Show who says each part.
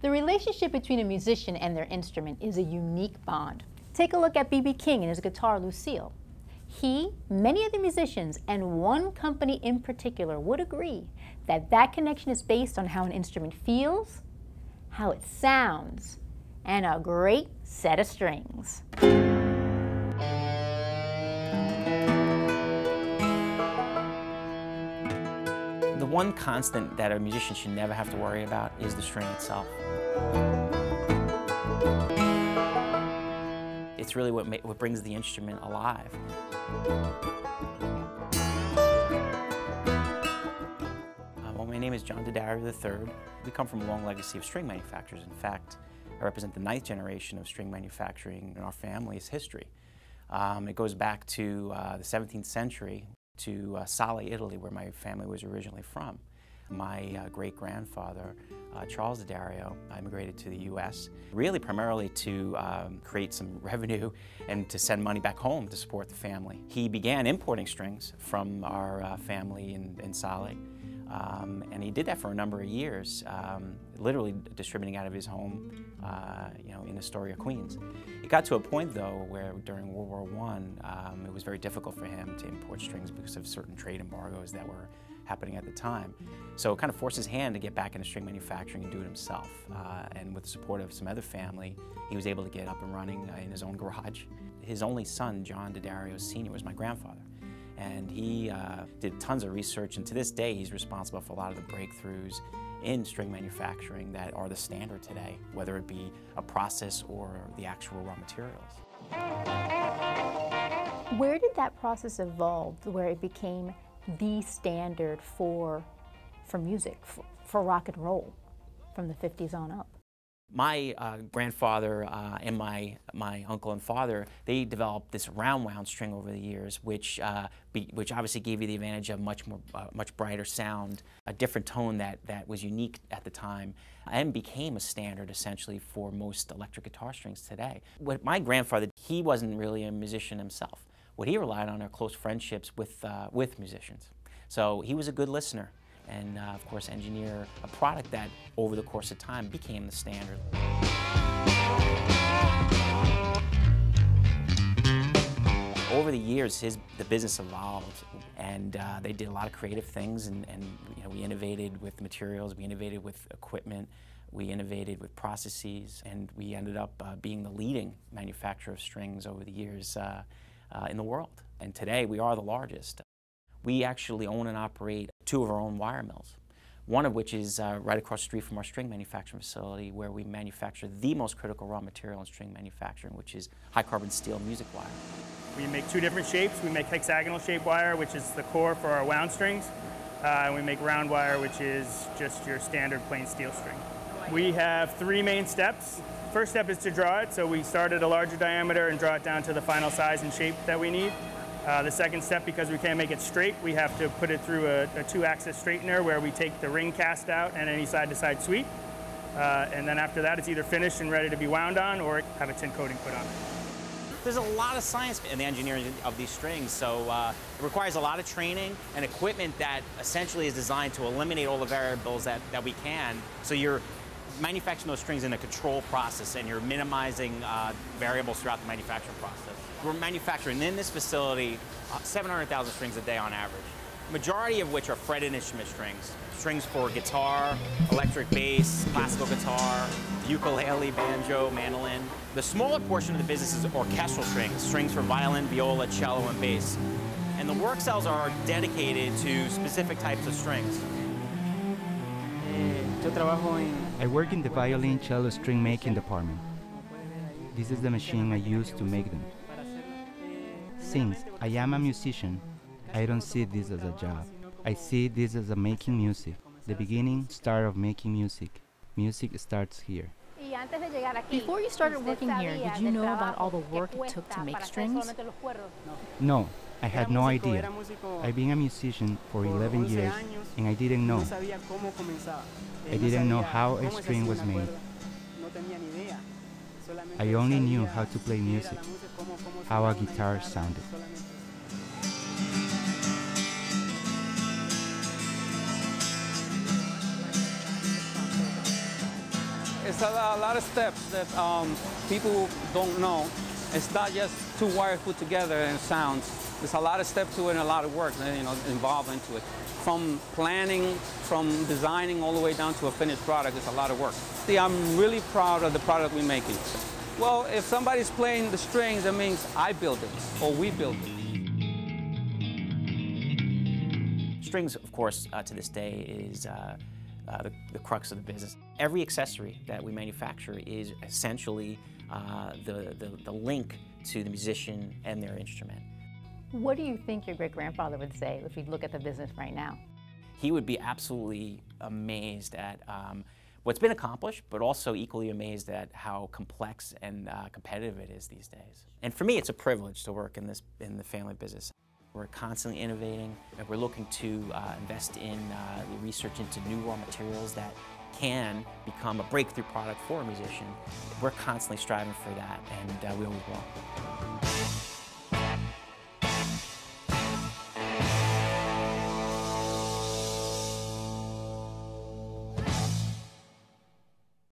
Speaker 1: The relationship between a musician and their instrument is a unique bond. Take a look at B.B. King and his guitar, Lucille. He, many other musicians, and one company in particular would agree that that connection is based on how an instrument feels, how it sounds, and a great set of strings.
Speaker 2: The one constant that a musician should never have to worry about is the string itself. It's really what brings the instrument alive. Well, my name is John Daddario III. We come from a long legacy of string manufacturers. In fact, I represent the 9th generation of string manufacturing in our family's history. It goes back to the 17th century to Sale, Italy, where my family was originally from. My great-grandfather, Charles Daddario, immigrated to the U.S., really primarily to create some revenue and to send money back home to support the family. He began importing strings from our family in Sale, and he did that for a number of years, literally distributing out of his home, in Astoria, Queens. It got to a point, though, where during World War I, it was very difficult for him to import strings because of certain trade embargoes that were happening at the time. So it kind of forced his hand to get back into string manufacturing and do it himself. And with the support of some other family, he was able to get up and running in his own garage. His only son, John Daddario Sr., was my grandfather. And he did tons of research, and to this day, he's responsible for a lot of the breakthroughs in string manufacturing that are the standard today, whether it be a process or the actual raw materials.
Speaker 1: Where did that process evolve where it became the standard for music, for rock and roll, from the 50s on up?
Speaker 2: My grandfather and my uncle and father, they developed this round wound string over the years, which obviously gave you the advantage of much brighter sound, a different tone that was unique at the time, and became a standard essentially for most electric guitar strings today. What my grandfather, he wasn't really a musician himself. What he relied on are close friendships with musicians. So he was a good listener, and of course engineer a product that over the course of time became the standard. Over the years, the business evolved, and they did a lot of creative things, and we innovated with materials, we innovated with equipment, we innovated with processes, and we ended up being the leading manufacturer of strings over the years in the world. And today we are the largest. We actually own and operate 2 of our own wire mills, one of which is right across the street from our string manufacturing facility, where we manufacture the most critical raw material in string manufacturing, which is high-carbon steel music wire.
Speaker 3: We make 2 different shapes. We make hexagonal shape wire, which is the core for our wound strings, and we make round wire, which is just your standard plain steel string. We have 3 main steps. First step is to draw it, so we start at a larger diameter and draw it down to the final size and shape that we need. The second step, because we can't make it straight, we have to put it through a 2-axis straightener where we take the ring cast out and any side-to-side sweep. And then after that, it's either finished and ready to be wound on or have a tin coating put on it.
Speaker 2: There's a lot of science in the engineering of these strings, so it requires a lot of training and equipment that essentially is designed to eliminate all the variables that we can. So you're manufacturing those strings in a controlled process, and you're minimizing variables throughout the manufacturing process. We're manufacturing in this facility 700,000 strings a day on average, majority of which are fretted instrument strings. Strings for guitar, electric bass, classical guitar, ukulele, banjo, mandolin. The smaller portion of the business is orchestral strings, strings for violin, viola, cello, and bass. And the work cells are dedicated to specific types of strings.
Speaker 4: I work in the violin cello string making department. This is the machine I use to make them. Since I am a musician, I don't see this as a job. I see this as a making music. The beginning, start of making music. Music starts here.
Speaker 1: Before you started working here, did you know about all the work it took to make strings?
Speaker 4: No, I had no idea. I've been a musician for 11 years and I didn't know. I didn't know how a string was made. I only knew how to play music, how a guitar sounded.
Speaker 5: It's a lot of steps that people don't know. It's not just two wires put together and sounds. There's a lot of steps to it and a lot of work, involved into it. From planning, from designing, all the way down to a finished product, it's a lot of work. See, I'm really proud of the product we're making. Well, if somebody's playing the strings, that means I built it, or we built it.
Speaker 2: Strings, of course, to this day is the crux of the business. Every accessory that we manufacture is essentially the link to the musician and their instrument.
Speaker 1: What do you think your great-grandfather would say if we look at the business right now?
Speaker 2: He would be absolutely amazed at what's been accomplished, but also equally amazed at how complex and competitive it is these days. And for me, it's a privilege to work in the family business. We're constantly innovating, and we're looking to invest in the research into new raw materials that can become a breakthrough product for a musician. We're constantly striving for that, and we always will.